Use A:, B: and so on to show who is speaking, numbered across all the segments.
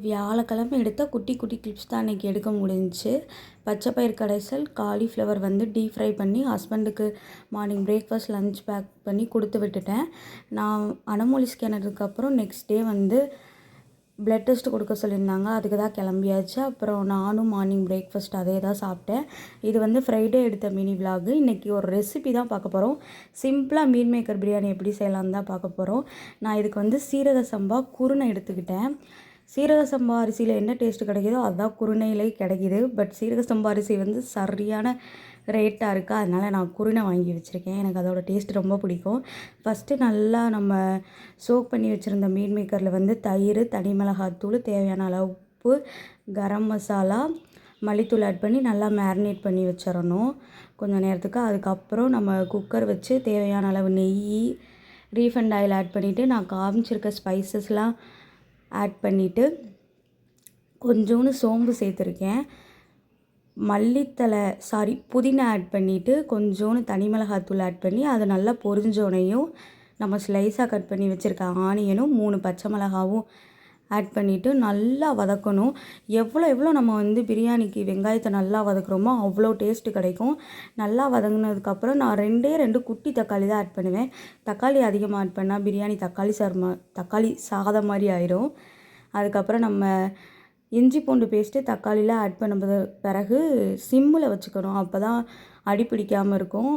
A: வியாழக்கிழமை எடுத்த குட்டி குட்டி கிளிப்ஸ் தான் அன்றைக்கி எடுக்க முடிஞ்சிச்சு. பச்சை பயிர் கடைசல், காலிஃப்ளவர் வந்து டீப் ஃப்ரை பண்ணி ஹஸ்பண்டுக்கு மார்னிங் பிரேக்ஃபாஸ்ட் லஞ்ச் பேக் பண்ணி கொடுத்து விட்டுட்டேன். நான் அனமொழி ஸ்கேனதுக்கப்புறம் நெக்ஸ்ட் டே வந்து பிளட் டெஸ்ட் கொடுக்க சொல்லியிருந்தாங்க. அதுக்கு தான் கிளம்பியாச்சு. அப்புறம் நானும் மார்னிங் பிரேக்ஃபாஸ்ட் அதே தான் சாப்பிட்டேன். இது வந்து ஃப்ரைடே எடுத்த மினி விலாகு. இன்றைக்கி ஒரு ரெசிபி தான் பார்க்க போகிறோம். சிம்பிளாக மீல் மேக்கர் பிரியாணி எப்படி செய்யலான்னு தான் பார்க்க போகிறோம். நான் இதுக்கு வந்து சீரக சம்பா குருணை எடுத்துக்கிட்டேன். சீரக சம்பா அரிசியில் என்ன டேஸ்ட்டு கிடைக்கிதோ அதுதான் குருணையிலே கிடைக்கிது. பட் சீரக சம்பா அரிசி வந்து சரியான ரேட்டாக இருக்குது. அதனால் நான் குருணை வாங்கி வச்சுருக்கேன். எனக்கு அதோடய டேஸ்ட் ரொம்ப பிடிக்கும். ஃபஸ்ட்டு நல்லா நம்ம சோக் பண்ணி வச்சுருந்த மீல் மேக்கரில் வந்து தயிர், தனி மிளகாத்தூள், தேவையான அளவு உப்பு, கரம் மசாலா, மல்லித்தூள் ஆட் பண்ணி நல்லா மேரினேட் பண்ணி வச்சிடணும் கொஞ்சம் நேரத்துக்கு. அதுக்கப்புறம் நம்ம குக்கர் வச்சு தேவையான அளவு நெய், ரீஃபண்ட் ஆயில் ஆட் பண்ணிவிட்டு நான் காமிச்சிருக்க ஸ்பைசஸ்லாம் ஆட் பண்ணிவிட்டு கொஞ்சோண்டு சோம்பு சேர்த்துருக்கேன். புதினா ஆட் பண்ணிவிட்டு கொஞ்சோண்டு தனி மிளகாத்தூள் ஆட் பண்ணி அது நல்லா பொரிஞ்சோனையும் நம்ம ஸ்லைஸாக கட் பண்ணி வச்சுருக்க ஆனியனும் 3 பச்சை மிளகாவும் ஆட் பண்ணிவிட்டு நல்லா வதக்கணும். எவ்வளோ நம்ம வந்து பிரியாணிக்கு வெங்காயத்தை நல்லா வதக்குறோமோ அவ்வளோ டேஸ்ட்டு கிடைக்கும். நல்லா வதங்கினதுக்கப்புறம் நான் 2 குட்டி தக்காளி தான் ஆட் பண்ணுவேன். தக்காளி அதிகமாக ஆட் பண்ணால் பிரியாணி தக்காளி சாதம் மாதிரி ஆயிரும். அதுக்கப்புறம் நம்ம இஞ்சி பூண்டு பேஸ்ட்டு தக்காளியில் ஆட் பண்ண பிறகு சிம்மில் வச்சுக்கணும். அப்போ தான் அடி பிடிக்காமல் இருக்கும்.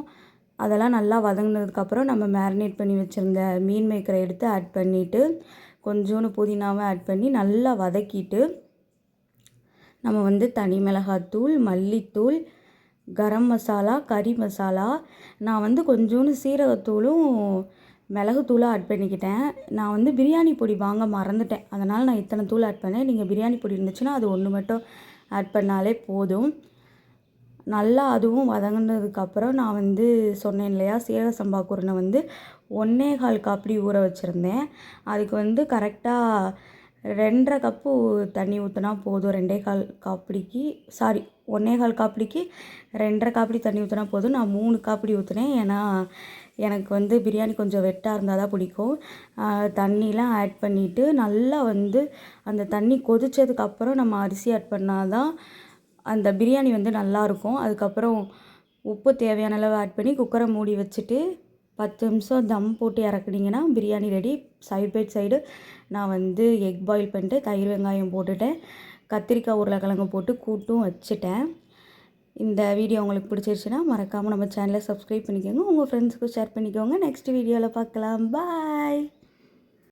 A: அதெல்லாம் நல்லா வதங்கினதுக்கப்புறம் நம்ம மேரினேட் பண்ணி வச்சுருந்த மீன் மேக்கரை எடுத்து ஆட் பண்ணிவிட்டு கொஞ்சோண்டு புதினாவை ஆட் பண்ணி நல்லா வதக்கிட்டு நம்ம வந்து தனி மிளகாத்தூள், மல்லித்தூள், கரம் மசாலா, கறி மசாலா, நான் வந்து கொஞ்சோண்டு சீரகத்தூளும் மிளகுத்தூளும் ஆட் பண்ணிக்கிட்டேன். நான் வந்து பிரியாணி பொடி வாங்க மறந்துட்டேன். அதனால் நான் இத்தனை தூள் ஆட் பண்ணேன். நீங்கள் பிரியாணி பொடி இருந்துச்சுன்னா அது ஒன்று மட்டும் ஆட் பண்ணாலே போதும். நல்லா அதுவும் வதங்கினதுக்கப்புறம் நான் வந்து சொன்னேன் இல்லையா, சீரக சம்பா குருணை வந்து 1.25 காப்படி ஊற வச்சுருந்தேன். அதுக்கு வந்து கரெக்டாக 2.5 கப்பு தண்ணி ஊற்றினா போதும். 1.25 காப்படிக்கு 2.5 காப்படி தண்ணி ஊற்றினா போதும். நான் 3 காப்படி ஊற்றினேன். ஏன்னா எனக்கு வந்து பிரியாணி கொஞ்சம் வெட்டாக இருந்தால் தான் பிடிக்கும். தண்ணிலாம் ஆட் பண்ணிவிட்டு நல்லா வந்து அந்த தண்ணி கொதித்ததுக்கப்புறம் நம்ம அரிசி ஆட் பண்ணால் தான் அந்த பிரியாணி வந்து நல்லாயிருக்கும். அதுக்கப்புறம் உப்பு தேவையான அளவு ஆட் பண்ணி குக்கரை மூடி வச்சுட்டு 10 நிமிஷம் தம் போட்டு இறக்குனீங்கன்னா biryani ready. Side by side நான் வந்து எக் பாயில் பண்ணிட்டு தயிர் வெங்காயம் போட்டுட்டேன். கத்திரிக்காய் உருளைக்கிழங்கு போட்டு கூட்டும் வச்சுட்டேன். இந்த வீடியோ உங்களுக்கு பிடிச்சிருச்சுன்னா மறக்காமல் நம்ம சேனலை சப்ஸ்கிரைப் பண்ணிக்கோங்க. உங்கள் ஃப்ரெண்ட்ஸுக்கும் ஷேர் பண்ணிக்கோங்க. நெக்ஸ்ட் வீடியோவில் பார்க்கலாம். பாய்.